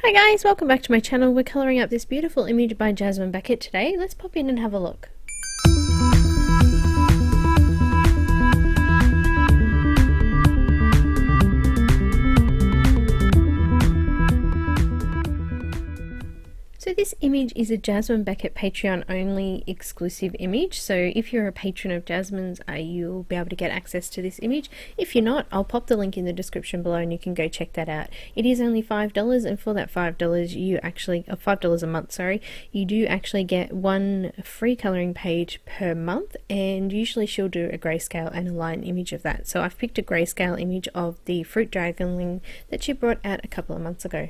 Hi guys, welcome back to my channel. We're colouring up this beautiful image by Jasmine Becket today. Let's pop in and have a look. So this image is a Jasmine Becket Patreon only exclusive image, so if you're a patron of Jasmine's you'll be able to get access to this image. If you're not, I'll pop the link in the description below and you can go check that out. It is only $5, and for that $5 you actually, $5 a month, sorry, you do actually get one free colouring page per month, and usually she'll do a grayscale and a line image of that. So I've picked a grayscale image of the Fruit Dragonling that she brought out a couple of months ago.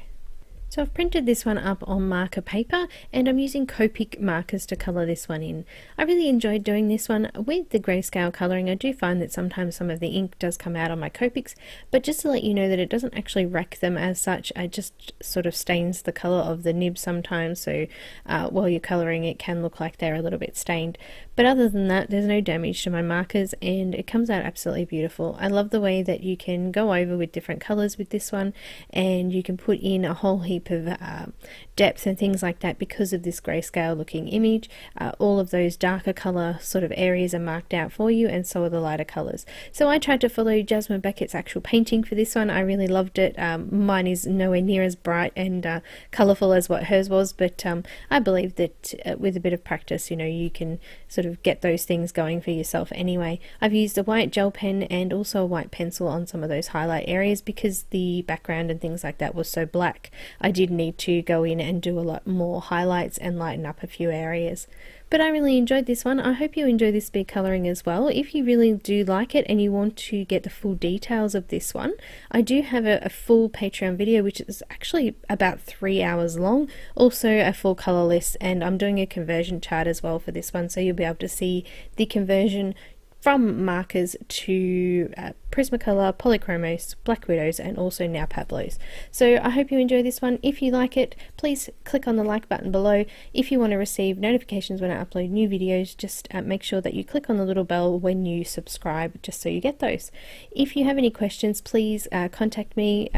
So I've printed this one up on marker paper and I'm using Copic markers to colour this one in. I really enjoyed doing this one with the grayscale colouring. I do find that sometimes some of the ink does come out on my Copics, but just to let you know that it doesn't actually wreck them as such. It just sort of stains the colour of the nib sometimes, so while you're colouring it can look like they're a little bit stained. But other than that, there's no damage to my markers and it comes out absolutely beautiful. I love the way that you can go over with different colours with this one, and you can put in a whole heap of depth and things like that because of this grayscale looking image. All of those darker colour sort of areas are marked out for you, and so are the lighter colours. So I tried to follow Jasmine Becket's actual painting for this one. I really loved it. Mine is nowhere near as bright and colourful as what hers was, but I believe that with a bit of practice, you know, you can sort of get those things going for yourself anyway. I've used a white gel pen and also a white pencil on some of those highlight areas because the background and things like that was so black. I did need to go in and do a lot more highlights and lighten up a few areas. But I really enjoyed this one. I hope you enjoy this speed colouring as well. If you really do like it and you want to get the full details of this one, I do have a full Patreon video which is actually about 3 hours long, also a full colour list, and I'm doing a conversion chart as well for this one, so you'll be able to see the conversion from markers to Prismacolor, Polychromos, Black Widows, and also now Pablos. So I hope you enjoy this one. If you like it, please click on the like button below. If you want to receive notifications when I upload new videos, just make sure that you click on the little bell when you subscribe, just so you get those. If you have any questions, please contact me.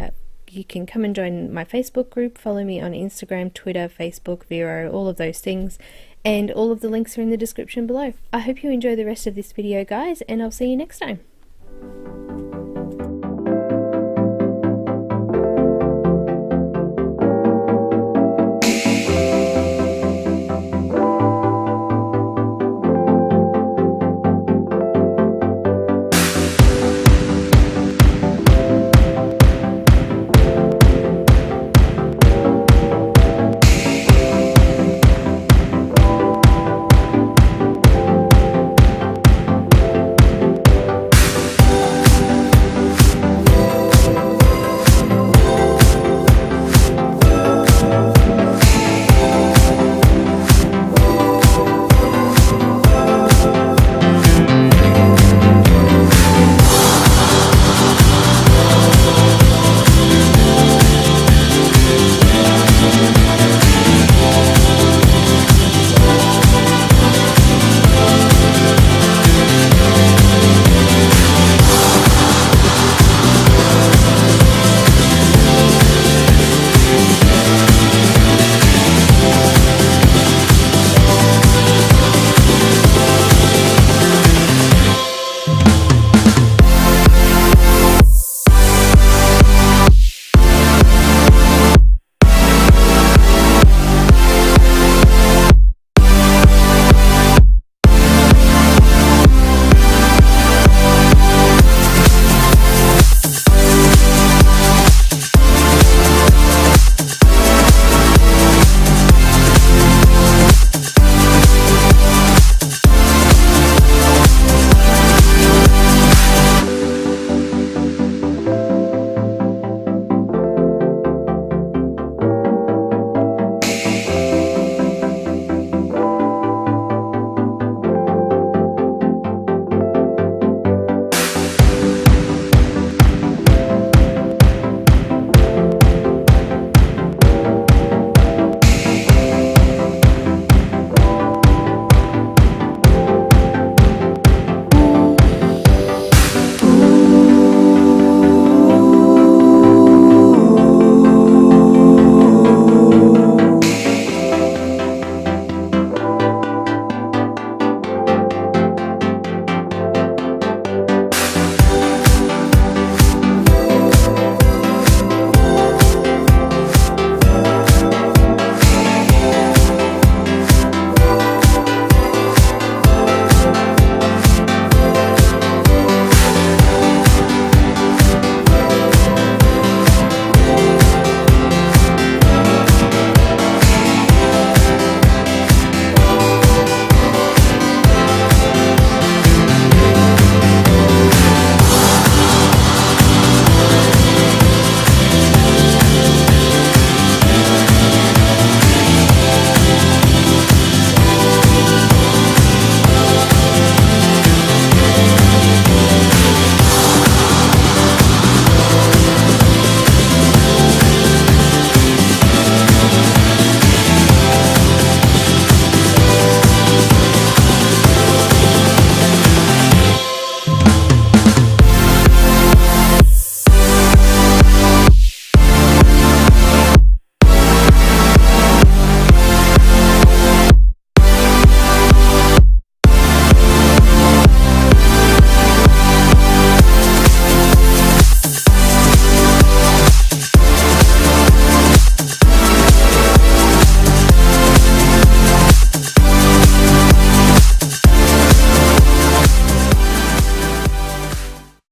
You can come and join my Facebook group, follow me on Instagram, Twitter, Facebook, Vero, all of those things, and all of the links are in the description below. I hope you enjoy the rest of this video, guys, and I'll see you next time.